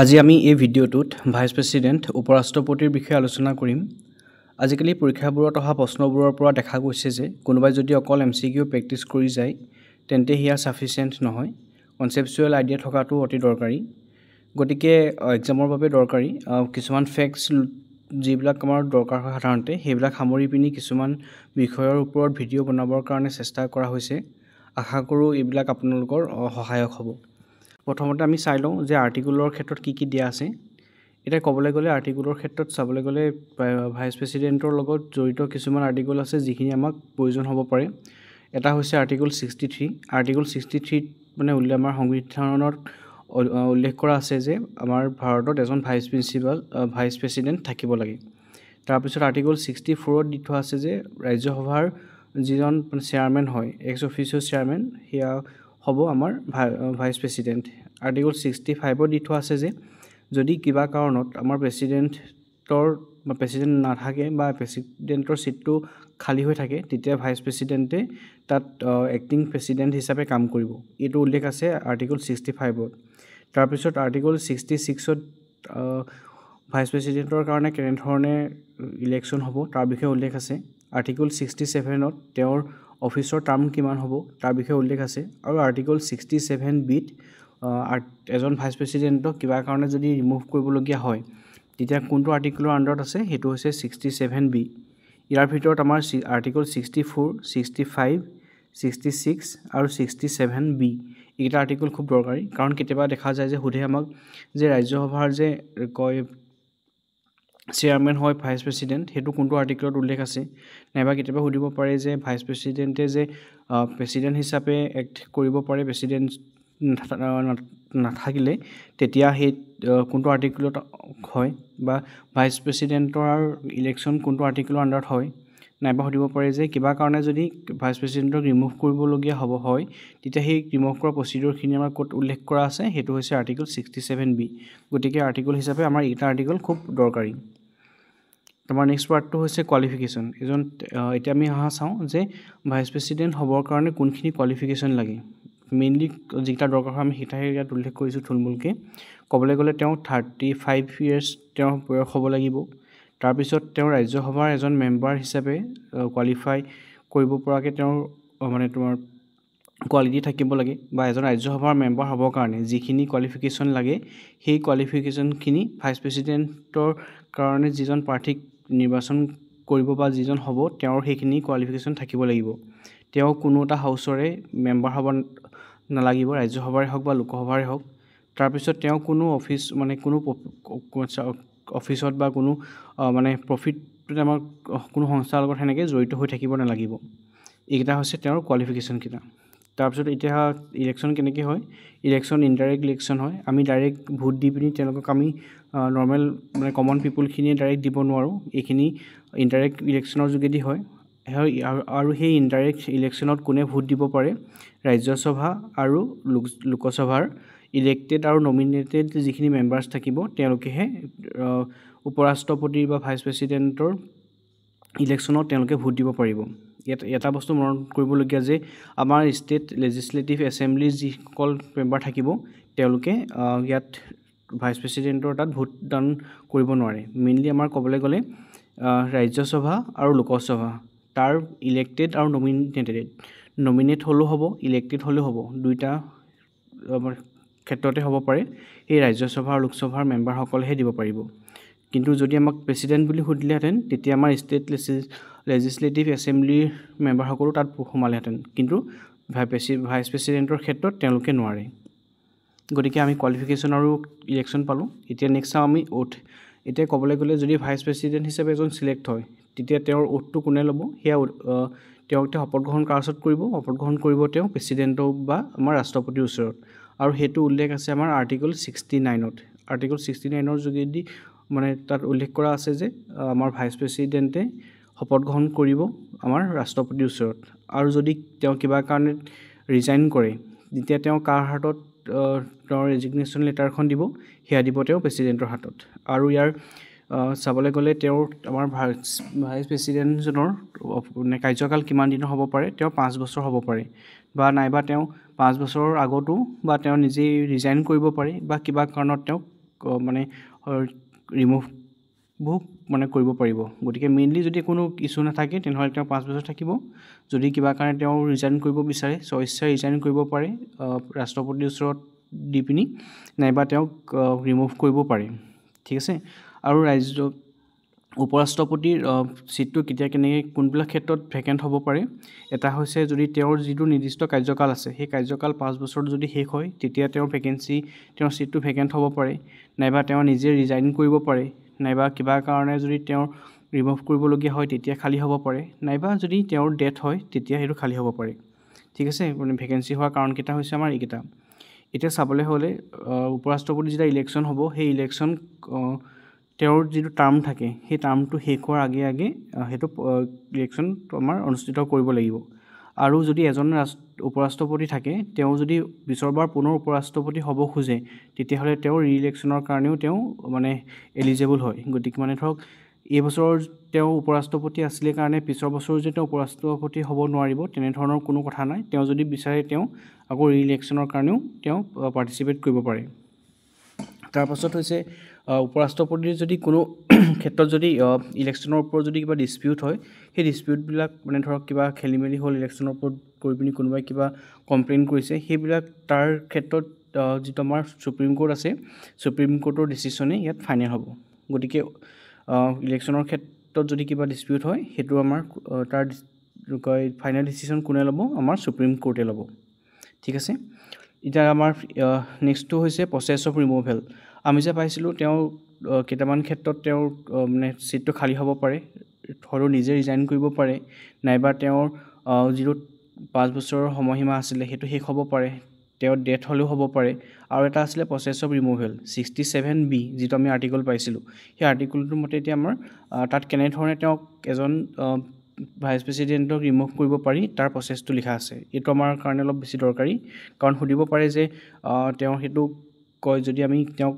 আজি আমি এই ভিডিঅ'টোত ভাইচ প্ৰেছিডেণ্ট উপৰাষ্ট্ৰপতিৰ বিষয়ে আলোচনা কৰিম। আজিকালি পৰীক্ষাবোৰত অহা প্ৰশ্নবোৰৰ পৰা দেখা গৈছে যে কোনোবাই যদি অকল MCQ প্ৰেক্টিছ কৰি যায় তেন্তে হিয়া সাফিচিয়েণ্ট নহয়। কনচেপচুৱেল আইডিয়া থকাটো অতি দৰকাৰী। গতিকে এক্সামৰ বাবে দৰকাৰী কিছুমান ফেক্টছ যিবিলাক আমাৰ দৰকাৰ হয় সাধাৰণতে সেইবিলাক সামৰি পিনি কিছুমান বিষয়ৰ ওপৰত ভিডিঅ' বনাবৰ কাৰণে চেষ্টা কৰা হৈছে। আশা কৰোঁ এইবিলাক আপোনালোকৰ সহায়ক হ'ব। প্ৰথমতে আমি চাই লওঁ যে আৰ্টিকুলৰ ক্ষেত্ৰত কি কি দিয়া আছে। এতিয়া ক'বলৈ গ'লে আৰ্টিকুলৰ ক্ষেত্ৰত চাবলৈ গ'লে ভাইচ প্ৰেছিডেণ্টৰ লগত জড়িত কিছুমান আৰ্টিকুল আছে যিখিনি আমাক প্ৰয়োজন হ'ব পাৰে। এটা হৈছে আৰ্টিকুল 63। আৰ্টিকুল 63ত মানে আমাৰ সংবিধানত উল্লেখ কৰা আছে যে আমাৰ ভাৰতত এজন ভাইচ প্ৰেছিডেণ্ট থাকিব লাগে। তাৰপিছত আৰ্টিকুল 64ত দি থোৱা আছে যে ৰাজ্যসভাৰ যিজন চেয়াৰমেন হয় এক্স অফিচিঅ চেয়াৰমেন সেয়া হ'ব আমাৰ ভাইচ প্ৰেছিডেণ্ট। আৰ্টিকুল 65ত দি থোৱা আছে যে যদি কিবা কাৰণত আমাৰ প্ৰেছিডেণ্ট নাথাকে বা প্ৰেছিডেণ্টৰ ছিটটো খালী হৈ থাকে তেতিয়া ভাইচ প্ৰেছিডেণ্টে তাত এক্টিং প্ৰেছিডেণ্ট হিচাপে কাম কৰিব। এইটো উল্লেখ আছে আৰ্টিকুল 65ত। তাৰপিছত আৰ্টিকুল 66ত ভাইচ প্ৰেছিডেণ্টৰ কাৰণে কেনেধৰণে ইলেকশ্যন হ'ব তাৰ বিষয়ে উল্লেখ আছে। আৰ্টিকুল 67ত তেওঁৰ অফিচৰ টাৰ্ম কিমান হ'ব তাৰ বিষয়ে উল্লেখ আছে। আৰু আৰ্টিকুল 67বিত এজন ভাইচ প্ৰেছিডেণ্টক কিবা কাৰণে যদি ৰিমুভ কৰিবলগীয়া হয় তেতিয়া কোনটো আৰ্টিকুলৰ আণ্ডাৰত আছে সেইটো হৈছে 67B। ইয়াৰ ভিতৰত আমাৰ আৰ্টিকুল 64, 65, 66 আৰু 67B এইকেইটা আৰ্টিকুল খুব দৰকাৰী। কাৰণ কেতিয়াবা দেখা যায় যে সোধে আমাক যে ৰাজ্যসভাৰ যে কয় চেয়াৰমেন হয় ভাইচ প্ৰেছিডেণ্ট সেইটো কোনটো আৰ্টিকুলত উল্লেখ আছে, নাইবা কেতিয়াবা সুধিব পাৰে যে ভাইচ প্ৰেছিডেণ্টে যে প্ৰেছিডেণ্ট হিচাপে এক্ট কৰিব পাৰে প্ৰেছিডেণ্ট নাথাকিলে তেতিয়া সেই কোনটো আৰ্টিকুলত হয়, বা ভাইচ প্ৰেছিডেণ্টৰ ইলেকশ্যন কোনটো আৰ্টিকুলৰ আণ্ডাৰত হয়, নাইবা সুধিব পাৰে যে কিবা কাৰণে যদি ভাইচ প্ৰেছিডেণ্টক ৰিমুভ কৰিবলগীয়া হয় তেতিয়া সেই ৰিমুভ কৰা প্ৰচিডিউৰখিনি আমাৰ ক'ত উল্লেখ কৰা আছে সেইটো হৈছে আৰ্টিকুল 67B। গতিকে আৰ্টিকুল হিচাপে আমাৰ এইটা আৰ্টিকুল খুব দৰকাৰী। তোমাৰ নেক্সট পাৰ্টটো হৈছে কোৱালিফিকেশ্যন। এতিয়া আমি চাওঁ যে ভাইচ প্ৰেছিডেণ্ট হ'বৰ কাৰণে কোনখিনি কোৱালিফিকেশ্যন লাগে। মেইনলি যিকেইটা দৰকাৰ হয় আমি সেইটাহে ইয়াত উল্লেখ কৰিছোঁ থুলমূলকৈ। ক'বলৈ গ'লে তেওঁ 35 years তেওঁৰ বয়স হ'ব লাগিব। তাৰপিছত তেওঁ ৰাজ্যসভাৰ এজন মেম্বাৰ হিচাপে কোৱালিফাই কৰিব পৰাকৈ তেওঁৰ তোমাৰ কোৱালিটি থাকিব লাগে, বা এজন ৰাজ্যসভাৰ মেম্বাৰ হ'বৰ কাৰণে যিখিনি কোৱালিফিকেশ্যন লাগে সেই কোৱালিফিকেশ্যনখিনি ভাইচ প্ৰেছিডেণ্টৰ কাৰণে যিজন প্ৰাৰ্থীক নিৰ্বাচন কৰিব বা যিজন হ'ব তেওঁৰ সেইখিনি কোৱালিফিকেশ্যন থাকিব লাগিব। তেওঁ কোনো এটা হাউচৰে মেম্বাৰ হ'ব নালাগিব, ৰাজ্যসভাৰে হওক বা লোকসভাৰে হওক। তাৰপিছত তেওঁ কোনো কোনো অফিচত বা কোনো প্ৰফিট আমাৰ কোনো সংস্থাৰ লগত সেনেকৈ জড়িত হৈ থাকিব নালাগিব। এইকেইটা হৈছে তেওঁৰ কোৱালিফিকেশ্যনকেইটা। তাৰপিছত এতিয়া ইলেকশ্যন কেনেকৈ হয়। ইলেকশ্যন ইনডাইৰেক্ট ইলেকশ্যন হয়। আমি ডাইৰেক্ট ভোট দি পিনি তেওঁলোকক আমি নৰ্মেল কমন পিপুলখিনিয়ে ডাইৰেক্ট দিব নোৱাৰোঁ। এইখিনি ইনডাইৰেক্ট ইলেকশ্যনৰ যোগেদি হয়। আৰু সেই ইনডাইৰেক্ট ইলেকশ্যনত কোনে ভোট দিব পাৰে, ৰাজ্যসভা আৰু লোকসভাৰ ইলেক্টেড আৰু নমিনেটেড যিখিনি মেম্বাৰ্ছ থাকিব তেওঁলোকেহে উপৰাষ্ট্ৰপতি বা ভাইচ প্ৰেছিডেণ্টৰ ইলেকশ্যনত তেওঁলোকে ভোট দিব পাৰিব। এটা বস্তু মনত কৰিবলগীয়া যে আমাৰ ষ্টেট লেজিছলেটিভ এছেম্বলিৰ যিসকল মেম্বাৰ থাকিব তেওঁলোকে ইয়াত ভাইচ প্ৰেছিডেণ্টৰ তাত ভোটদান কৰিব নোৱাৰে। মেইনলি আমাৰ ক'বলৈ গ'লে ৰাজ্যসভা আৰু লোকসভা তাৰ ইলেক্টেড আৰু নমিনেট হ'লেও হ'ব, ইলেক্টেড হ'লেও হ'ব, দুইটা ক্ষেত্ৰতে হ'ব পাৰে। সেই ৰাজ্যসভা আৰু লোকসভাৰ মেম্বাৰসকলেহে দিব পাৰিব। কিন্তু যদি আমাক প্ৰেছিডেণ্ট বুলি সুধিলেহেঁতেন তেতিয়া আমাৰ ষ্টেট লেজিছলেটিভ এছেম্বলিৰ মেম্বাৰসকলো তাত সোমালেহেঁতেন, কিন্তু ভাইচ প্ৰেছিডেণ্টৰ ক্ষেত্ৰত তেওঁলোকে নোৱাৰে। গতিকে আমি কোৱালিফিকেশ্যন আৰু ইলেকশ্যন পালোঁ। এতিয়া নেক্সট চাওঁ আমি ওথ। এতিয়া ক'বলৈ গ'লে যদি ভাইচ প্ৰেছিডেণ্ট হিচাপে এজন চিলেক্ট হয় তেতিয়া তেওঁৰ ওথটো কোনে ল'ব, সেয়া তেওঁ শপত গ্ৰহণ কাৰ ওচৰত কৰিব, শপত গ্ৰহণ কৰিব তেওঁ প্ৰেছিডেণ্টৰ বা আমাৰ ৰাষ্ট্ৰপতিৰ ওচৰত। আৰু সেইটো উল্লেখ আছে আমাৰ আৰ্টিকুল 69ত। আৰ্টিকুল 69ৰ যোগেদি তাত উল্লেখ কৰা আছে যে আমাৰ ভাইচ প্ৰেছিডেণ্টে শপত গ্ৰহণ কৰিব আমাৰ ৰাষ্ট্ৰপতিৰ ওচৰত। আৰু যদি তেওঁ কিবা কাৰণে ৰিজাইন কৰে তেতিয়া তেওঁ কাৰ হাতত তেওঁৰ ৰেজিগনেশ্যন লেটাৰখন দিব, সেয়া দিব তেওঁ প্ৰেছিডেণ্টৰ হাতত। আৰু ইয়াৰ চাবলৈ গ'লে তেওঁৰ আমাৰ ভাইচ প্ৰেছিডেণ্টজনৰ কাৰ্যকাল কিমান দিনৰ হ'ব পাৰে, তেওঁ 5 বছৰ হ'ব পাৰে, বা নাইবা তেওঁ 5 বছৰৰ আগতো বা তেওঁ নিজেই ৰিজাইন কৰিব পাৰে, বা কিবা কাৰণত তেওঁক মানে ৰিমুভ মানে কৰিব পাৰিব গতিকে মেইনলি যদি কোনো ইছ্যু নাথাকে তেনেহ'লে তেওঁ 5 বছৰ থাকিব যদি কিবা কাৰণে তেওঁ ৰিজাইন কৰিব বিচাৰে ইচ্ছা ৰিজাইন কৰিব পাৰে ৰাষ্ট্ৰপতিৰ ওচৰত দি পিনি নাইবা তেওঁক ৰিমুভ কৰিব পাৰে ঠিক আছে আৰু উপৰাষ্ট্ৰপতিৰ সিটটো কেতিয়া কেনেকৈ কোনবিলাক ক্ষেত্ৰত ভেকেণ্ট হ'ব পাৰে এটা হৈছে যদি তেওঁৰ যিটো নিৰ্দিষ্ট কাৰ্যকাল আছে সেই কাৰ্যকাল 5 বছৰ যদি শেষ হয় তেতিয়া তেওঁৰ ভেকেন্সি তেওঁৰ সিটটো ভেকেণ্ট হ'ব পাৰে নাইবা তেওঁ নিজে ৰিজাইন কৰিব পাৰে নাইবা কিবা কাৰণে যদি তেওঁ ৰিমুভ কৰিবলগীয়া হয় তেতিয়া খালী হ'ব পাৰে নাইবা যদি তেওঁৰ ডেথ হয় তেতিয়া সেইটো খালী হ'ব পাৰে ঠিক আছে মানে ভেকেন্সি হোৱাৰ কাৰণকেইটা হৈছে আমাৰ এইকেইটা এতিয়া চাবলৈ হ'লে উপৰাষ্ট্ৰপতি যেতিয়া ইলেকশ্যন হ'ব সেই ইলেকশ্যন তেওঁৰ যিটো টাৰ্ম থাকে সেই টাৰ্মটো শেষ হোৱাৰ আগে আগে সেইটো ইলেকশ্যন আমাৰ অনুষ্ঠিত কৰিব লাগিব আৰু যদি এজন উপৰাষ্ট্ৰপতি থাকে তেওঁ যদি পিছৰবাৰ পুনৰ উপৰাষ্ট্ৰপতি হ'ব খোজে তেতিয়াহ'লে তেওঁ ৰি ইলেকশ্যনৰ কাৰণেও তেওঁ মানে এলিজিবল হয় গতিকে মানে ধৰক এই বছৰৰ তেওঁ উপৰাষ্ট্ৰপতি আছিলে কাৰণে পিছৰ বছৰ যে তেওঁ উপৰাষ্ট্ৰপতি হ'ব নোৱাৰিব তেনেধৰণৰ কোনো কথা নাই তেওঁ যদি বিচাৰে তেওঁ আকৌ ৰি ইলেকশ্যনৰ কাৰণেও তেওঁ পাৰ্টিচিপেট কৰিব পাৰে তাৰপাছত হৈছে উপৰাষ্ট্ৰপতিৰ যদি কোনো ক্ষেত্ৰত যদি ইলেকশ্যনৰ ওপৰত যদি কিবা ডিস্পিউট হয় সেই ডিস্পিউটবিলাক মানে ধৰক কিবা খেলি মেলি হ'ল ইলেকশ্যনৰ ওপৰত কৰি পিনি কোনোবাই কিবা কমপ্লেইন কৰিছে সেইবিলাক তাৰ ক্ষেত্ৰত যিটো আমাৰ সুপ্ৰিম কোৰ্ট আছে সুপ্ৰিম কোৰ্টৰ ডিচিশ্যনে ইয়াত ফাইনেল হ'ব গতিকে ইলেকশ্যনৰ ক্ষেত্ৰত যদি কিবা ডিস্পিউট হয় সেইটো আমাৰ তাৰ ফাইনেল ডিচিশ্যন কোনে ল'ব আমাৰ সুপ্ৰিম কোৰ্টে ল'ব ঠিক আছে এতিয়া আমাৰ নেক্সটটো হৈছে প্ৰচেছ অফ ৰিমুভেল আমি যে পাইছিলোঁ তেওঁ কেইটামান ক্ষেত্ৰত তেওঁৰ মানে সিটটো খালী হ'ব পাৰে হয়তো নিজে ৰিজাইন কৰিব পাৰে নাইবা তেওঁৰ যিটো 5 বছৰৰ সময়সীমা আছিলে সেইটো শেষ হ'ব পাৰে তেওঁৰ ডেথ হ'লেও হ'ব পাৰে আৰু এটা আছিলে প্ৰচেছ অফ ৰিমুভেল 67B যিটো আমি আৰ্টিকল পাইছিলোঁ সেই আৰ্টিকলটোৰ মতে এতিয়া আমাৰ তাত কেনেধৰণে তেওঁক এজন ভাইচ প্ৰেছিডেণ্টক ৰিমুভ কৰিব পাৰি তাৰ প্ৰচেছটো লিখা আছে এইটো আমাৰ কাৰণে অলপ বেছি দৰকাৰী কাৰণ সুধিব পাৰে যে তেওঁ সেইটো কয় যদি আমি তেওঁক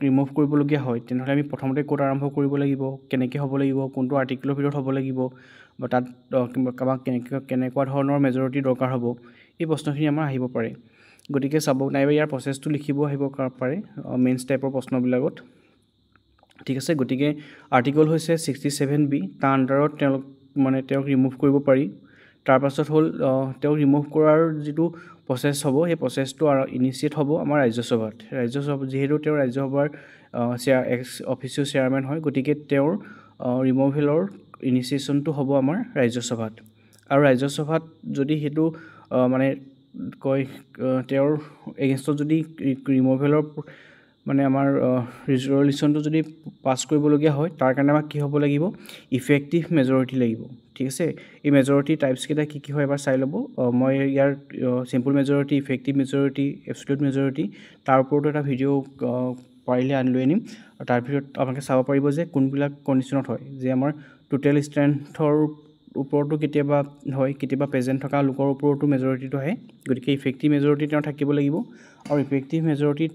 ৰিমুভ কৰিবলগীয়া হয় তেনেহ'লে আমি প্ৰথমতে ক'ত আৰম্ভ কৰিব লাগিব কেনেকৈ হ'ব লাগিব কোনটো আৰ্টিকলৰ ভিতৰত হ'ব লাগিব বা তাত কাৰোবাক কেনেকুৱা ধৰণৰ মেজৰিটি দৰকাৰ হ'ব এই প্ৰশ্নখিনি আমাৰ আহিব পাৰে গতিকে চাব নাইবা ইয়াৰ প্ৰচেছটো লিখিব আহিব পাৰে মেইনছ টাইপৰ প্ৰশ্নবিলাকত ঠিক আছে গতিকে আৰ্টিকল হৈছে 67B তাৰ আণ্ডাৰত তেওঁক ৰিমুভ কৰিব পাৰি তাৰপাছত হ'ল তেওঁক ৰিমুভ কৰাৰ যিটো প্ৰচেছ হ'ব সেই প্ৰচেছটো ইনিচিয়েট হ'ব আমাৰ ৰাজ্যসভা যিহেতু তেওঁ ৰাজ্যসভাৰ অফিচিয়েল চেয়াৰমেন হয় গতিকে তেওঁৰ ৰিমুভেলৰ ইনিচিয়েশ্যনটো হ'ব আমাৰ ৰাজ্যসভাত আৰু ৰাজ্যসভাত যদি সেইটো মানে কয় তেওঁৰ এগেইনষ্টত যদি ৰিমুভেলৰ মানে আমাৰ ৰিজলিউশ্যনটো যদি পাছ কৰিবলগীয়া হয় তাৰ কাৰণে আমাক কি হ'ব লাগিব ইফেক্টিভ মেজৰিটি লাগিব ঠিক আছে এই মেজৰিটি টাইপছকেইটা কি হয় এবাৰ চাই ল'ব মই ইয়াৰ simple majority effective majority absolute majority তাৰ ওপৰতো এটা ভিডিঅ' পাৰিলে লৈ আনিম আৰু তাৰ ভিতৰত আপোনালোকে চাব পাৰিব যে কোনবিলাক কণ্ডিশ্যনত হয় যে আমাৰ টোটেল ষ্ট্ৰেংথৰ ওপৰতো কেতিয়াবা হয় কেতিয়াবা প্ৰেজেণ্ট থকা লোকৰ ওপৰতো মেজৰিটিটো আহে গতিকে ইফেক্টিভ মেজৰিটি তেওঁ থাকিব লাগিব আৰু ইফেক্টিভ মেজৰিটিত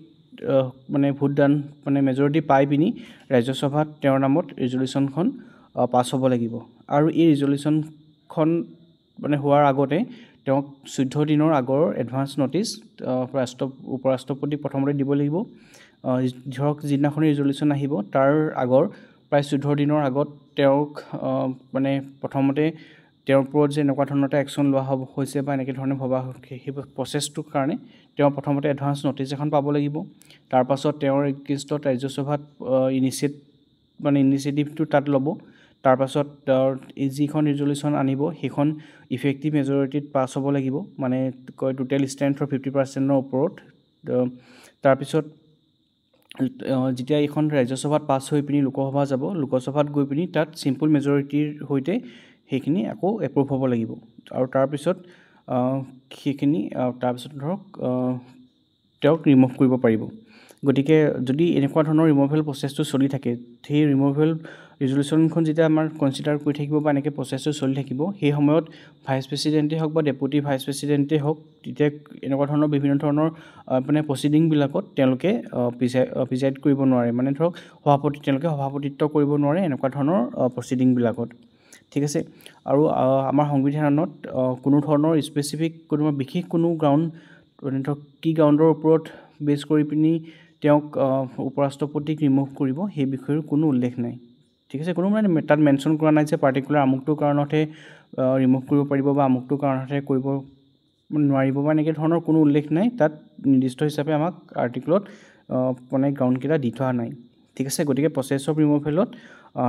মানে ভোটদান মানে মেজৰিটি পাই পিনি ৰাজ্যসভাত তেওঁৰ নামত ৰিজলিউশ্যনখন পাছ হ'ব লাগিব আৰু এই ৰিজলিউশ্যনখন মানে হোৱাৰ আগতে তেওঁক 14 দিনৰ আগৰ এডভান্স নটিচ উপৰাষ্ট্ৰপতি প্ৰথমতে দিব লাগিব ধৰক যিদিনাখন ৰিজলিউশ্যন আহিব তাৰ আগৰ প্ৰায় 14 দিনৰ আগত তেওঁক মানে প্ৰথমতে তেওঁৰ ওপৰত যে এনেকুৱা ধৰণৰ এটা একশ্যন লোৱা হৈছে বা এনেকৈ ধৰণে ভবা সেই প্ৰচেছটোৰ কাৰণে তেওঁ প্ৰথমতে এডভান্স নটিচ এখন পাব লাগিব তাৰপাছত তেওঁৰ এগেইনষ্টত ৰাজ্যসভাত ইনিচিয়েটিভটো তাত ল'ব তাৰপাছত যিখন ৰিজলিউশ্যন আনিব সেইখন ইফেক্টিভ মেজৰিটিত পাছ হ'ব লাগিব মানে কয় টোটেল ষ্ট্ৰেংথৰ 50%ৰ ওপৰত তাৰপিছত যেতিয়া এইখন ৰাজ্যসভাত পাছ হৈ পিনি লোকসভা যাব লোকসভাত গৈ পিনি তাত চিম্পল মেজৰিটিৰ সৈতে সেইখিনি আকৌ এপ্ৰুভ হ'ব লাগিব আৰু তাৰপিছত সেইখিনি তাৰপিছত ধৰক তেওঁক ৰিমুভ কৰিব পাৰিব গতিকে যদি এনেকুৱা ধৰণৰ ৰিমুভেল প্ৰচেছটো চলি থাকে সেই ৰিমুভেল ৰিজলিউশ্যনখন যেতিয়া আমাৰ কনচিডাৰ কৰি থাকিব বা এনেকৈ প্ৰচেছটো চলি থাকিব সেই সময়ত ভাইচ প্ৰেছিডেণ্টেই হওক বা ডেপুটি ভাইচ প্ৰেছিডেণ্টেই হওক তেতিয়া এনেকুৱা ধৰণৰ বিভিন্ন ধৰণৰ মানে প্ৰচিডিংবিলাকত তেওঁলোকে প্ৰিজাইড কৰিব নোৱাৰে মানে ধৰক তেওঁলোকে সভাপতিত্ব কৰিব নোৱাৰে এনেকুৱা ধৰণৰ প্ৰচিডিংবিলাকত ঠিক আছে আৰু আমাৰ সংবিধানত কোনো ধৰণৰ স্পেচিফিক কোনোবা বিশেষ কোনো গ্ৰাউণ্ড ধৰক কি গ্ৰাউণ্ডৰ ওপৰত বেছ কৰি পিনি তেওঁক উপৰাষ্ট্ৰপতিক ৰিমুভ কৰিব সেই বিষয়ৰ কোনো উল্লেখ নাই ঠিক আছে কোনো মানে তাত মেনশ্যন কৰা নাই যে পাৰ্টিকুলাৰ আমুকটো কাৰণতহে ৰিমুভ কৰিব পাৰিব বা আমুকটো কাৰণতহে কৰিব নোৱাৰিব বা এনেকৈ ধৰণৰ কোনো উল্লেখ নাই তাত নিৰ্দিষ্ট হিচাপে আমাক আৰ্টিকলত মানে গ্ৰাউণ্ডকেইটা দি থোৱা নাই ঠিক আছে গতিকে প্ৰচেছ অফ ৰিমুভেলত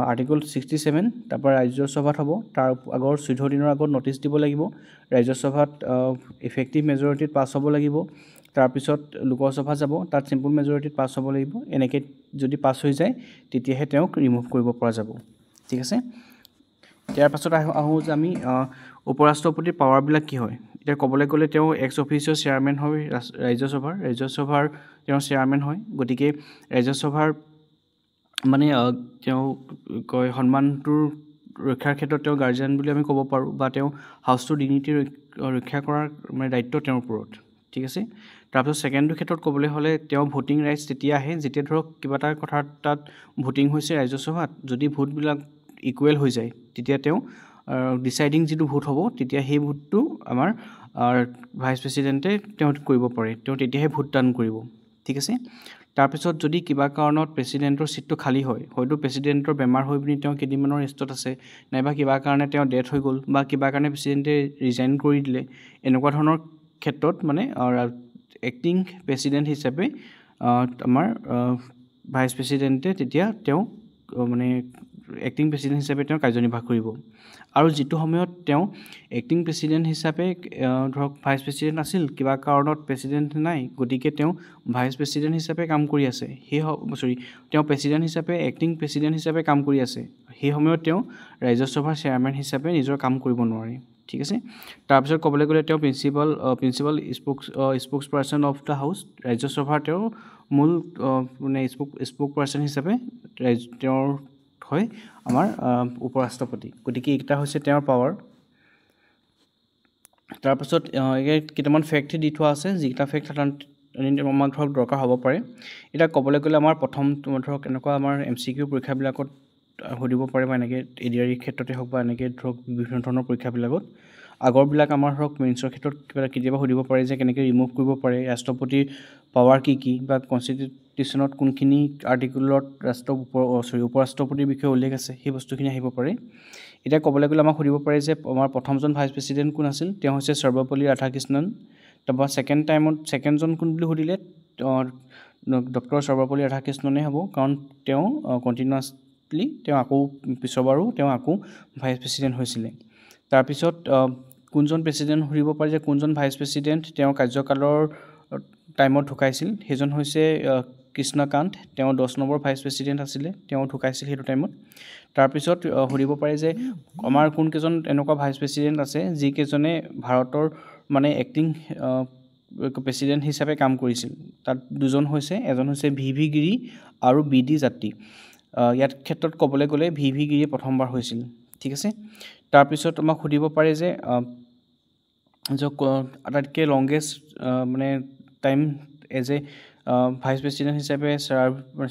আৰ্টিকল 67 তাৰপৰা ৰাজ্যসভাত হ'ব তাৰ আগৰ 14 দিনৰ আগত নটিচ দিব লাগিব ৰাজ্যসভাত ইফেক্টিভ মেজৰিটিত পাছ হ'ব লাগিব তাৰপিছত লোকসভা যাব তাত চিম্পল মেজৰিটিত পাছ হ'ব লাগিব এনেকৈ যদি পাছ হৈ যায় তেতিয়াহে তেওঁক ৰিমুভ কৰিব পৰা যাব ঠিক আছে ইয়াৰ পাছত আহোঁ যে আমি উপৰাষ্ট্ৰপতিৰ পাৱাৰবিলাক কি হয় এতিয়া ক'বলৈ গ'লে তেওঁ এক্স অফিচিয়েল চেয়াৰমেন হয় ৰাজ্যসভাৰ তেওঁ চেয়াৰমেন হয় গতিকে ৰাজ্যসভাৰ মানে তেওঁ কয় সন্মানটোৰ ৰক্ষাৰ ক্ষেত্ৰত তেওঁ গাৰ্জিয়ান বুলি আমি ক'ব পাৰোঁ বা তেওঁ হাউচটোৰ ডিগনিটি ৰক্ষা কৰাৰ মানে দায়িত্ব তেওঁৰ ওপৰত ঠিক আছে তাৰপিছত ছেকেণ্ডৰ ক্ষেত্ৰত ক'বলৈ হ'লে তেওঁ ভোটিং ৰাইটছ তেতিয়া আহে যেতিয়া ধৰক কিবা এটা কথা তাত ভোটিং হৈছে ৰাজ্যসভাত যদি ভোটবিলাক ইকুৱেল হৈ যায় তেতিয়া তেওঁ ডিচাইডিং যিটো ভোট হ'ব তেতিয়া সেই ভোটটো আমাৰ ভাইচ প্ৰেচিডেণ্টে তেওঁ কৰিব পাৰে তেওঁ তেতিয়াহে ভোটদান কৰিব ঠিক আছে তাৰপিছত যদি কিবা কাৰণত প্ৰেচিডেণ্টৰ ছিটটো খালী হয় হয়তো প্ৰেচিডেণ্টৰ বেমাৰ হৈ পিনি তেওঁ কেইদিনমানৰ ৰেষ্টত আছে নাইবা কিবা কাৰণে তেওঁ ডেথ হৈ গ'ল বা কিবা কাৰণে প্ৰেচিডেণ্টে ৰিজাইন কৰি দিলে এনেকুৱা ধৰণৰ ক্ষেত্ৰত মানে এক্টিং প্ৰেচিডেণ্ট হিচাপে আমাৰ ভাইচ প্ৰেচিডেণ্টে তেতিয়া তেওঁ মানে এক্টিং প্ৰেচিডেণ্ট হিচাপে তেওঁ কাৰ্যনিৰ্বাহ কৰিব আৰু যিটো সময়ত তেওঁ এক্টিং প্ৰেচিডেণ্ট হিচাপে ধৰক ভাইচ প্ৰেচিডেণ্ট আছিল কিবা কাৰণত প্ৰেচিডেণ্ট নাই গতিকে তেওঁ ভাইচ প্ৰেচিডেণ্ট হিচাপে কাম কৰি আছে তেওঁ প্ৰেচিডেণ্ট হিচাপে এক্টিং প্ৰেচিডেণ্ট হিচাপে কাম কৰি আছে সেই সময়ত তেওঁ ৰাজ্যসভাৰ চেয়াৰমেন হিচাপে নিজৰ কাম কৰিব নোৱাৰে ঠিক আছে তাৰপিছত ক'বলৈ গ'লে তেওঁ principal spokes person of the house ৰাজ্যসভাৰ তেওঁ মূল মানে স্পোক পাৰ্চন হিচাপে তেওঁৰ হয় আমাৰ উপৰাষ্ট্ৰপতি গতিকে এইকেইটা হৈছে তেওঁৰ পাৱাৰ তাৰপাছত কেইটামান ফেক্ট দি থোৱা আছে যিকেইটা ফেক্ট সাধাৰণতে আমাক ধৰক দৰকাৰ হ'ব পাৰে এতিয়া ক'বলৈ গ'লে আমাৰ প্ৰথম ধৰক এনেকুৱা আমাৰ MCQ পৰীক্ষাবিলাকত সুধিব পাৰে বা এনেকৈ এডিআৰিৰ ক্ষেত্ৰতে হওক বা এনেকৈ ধৰক বিভিন্ন ধৰণৰ পৰীক্ষাবিলাকত আগৰবিলাক আমাৰ ধৰক মেইনছৰ ক্ষেত্ৰত কেতিয়াবা সুধিব পাৰে যে কেনেকৈ ৰিমুভ কৰিব পাৰে ৰাষ্ট্ৰপতিৰ পাৱাৰ কি বা কনষ্টিটিউশ্যনত কোনখিনি আৰ্টিকুলত উপৰাষ্ট্ৰপতিৰ বিষয়ে উল্লেখ আছে সেই বস্তুখিনি আহিব পাৰে এতিয়া ক'বলৈ গ'লে আমাক সুধিব পাৰে যে আমাৰ প্ৰথমজন ভাইচ প্ৰেচিডেণ্ট কোন আছিল তেওঁ হৈছে সৰ্বপল্লী ৰাধাকৃষ্ণন তাৰপৰা ছেকেণ্ডজন কোন বুলি সুধিলে ডক্টৰ সৰ্বপল্লী ৰাধাকৃষ্ণনেই হ'ব কাৰণ তেওঁ কণ্টিনিউৱাছলি তেওঁ আকৌ পিছৰবাৰো তেওঁ আকৌ ভাইচ প্ৰেচিডেণ্ট হৈছিলে তাৰপিছত কোনজন প্ৰেচিডেণ্ট সুধিব পাৰে যে কোনজন ভাইচ প্ৰেচিডেণ্ট তেওঁৰ কাৰ্যকালৰ টাইমত ঢুকাইছিল সেইজন হৈছে কৃষ্ণকান্ত তেওঁ 10 নম্বৰ ভাইচ প্ৰেচিডেণ্ট আছিলে তেওঁ ঢুকাইছিল সেইটো টাইমত তাৰপিছত সুধিব পাৰে যে আমাৰ কোনকেইজন এনেকুৱা ভাইচ প্ৰেচিডেণ্ট আছে যিকেইজনে ভাৰতৰ মানে এক্টিং প্ৰেচিডেণ্ট হিচাপে কাম কৰিছিল তাত দুজন হৈছে এজন হৈছে VV গিৰি আৰু BD জাতি ইয়াত ক্ষেত্ৰত ক'বলৈ গ'লে VV গিৰিয়ে প্ৰথমবাৰ হৈছিল ঠিক আছে তাৰপিছত আমাক সুধিব পাৰে যে আটাইতকৈ লংগেষ্ট মানে time as a vice president হিচাপে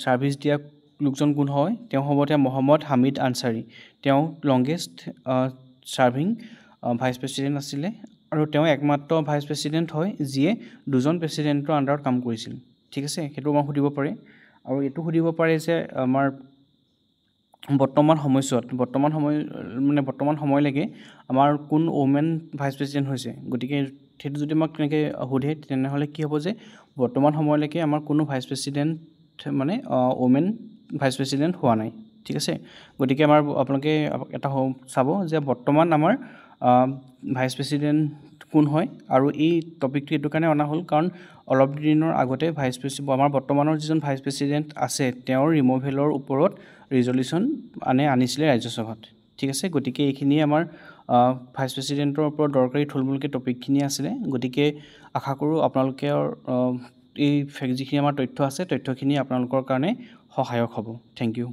ছাৰ্ভিচ দিয়া লোকজন কোন হয় তেওঁ হ'ব এতিয়া মহম্মদ হামিদ আনচাৰী তেওঁ লংগেষ্ট ছাৰ্ভিং ভাইচ প্ৰেচিডেণ্ট আছিলে আৰু তেওঁ একমাত্ৰ ভাইচ প্ৰেচিডেণ্ট হয় যিয়ে দুজন প্ৰেচিডেণ্টৰ আণ্ডাৰত কাম কৰিছিল ঠিক আছে সেইটো আমাক সুধিব পাৰে আৰু এইটো সুধিব পাৰে যে আমাৰ বৰ্তমান সময়লৈকে আমাৰ কোন ওমেন ভাইচ প্ৰেচিডেণ্ট হৈছে গতিকে সেইটো যদি আমাক তেনেকৈ সোধে তেনেহ'লে কি হ'ব যে বৰ্তমান সময়লৈকে আমাৰ কোনো ভাইচ প্ৰেচিডেণ্ট মানে ওমেন ভাইচ প্ৰেচিডেণ্ট হোৱা নাই ঠিক আছে গতিকে আমাৰ আপোনালোকে এটা চাব যে বৰ্তমান আমাৰ ভাইচ প্ৰেচিডেণ্ট কোন হয় আৰু এই টপিকটো এইটো কাৰণে অনা হ'ল কাৰণ অলপ দিনৰ আগতে আমাৰ বৰ্তমানৰ যিজন ভাইচ প্ৰেচিডেণ্ট আছে তেওঁৰ ৰিমুভেলৰ ওপৰত ৰিজলিউশ্যন আনিছিলে ৰাজ্যসভাত ঠিক আছে গতিকে এইখিনিয়ে আমাৰ ভাইচ প্ৰেচিডেণ্টৰ ওপৰত দৰকাৰী থুলমূলকৈ টপিকখিনি আছিলে গতিকে আশা কৰোঁ আপোনালোকে এই যিখিনি আমাৰ তথ্য আছে তথ্যখিনি আপোনালোকৰ কাৰণে সহায়ক হ'ব থেংক ইউ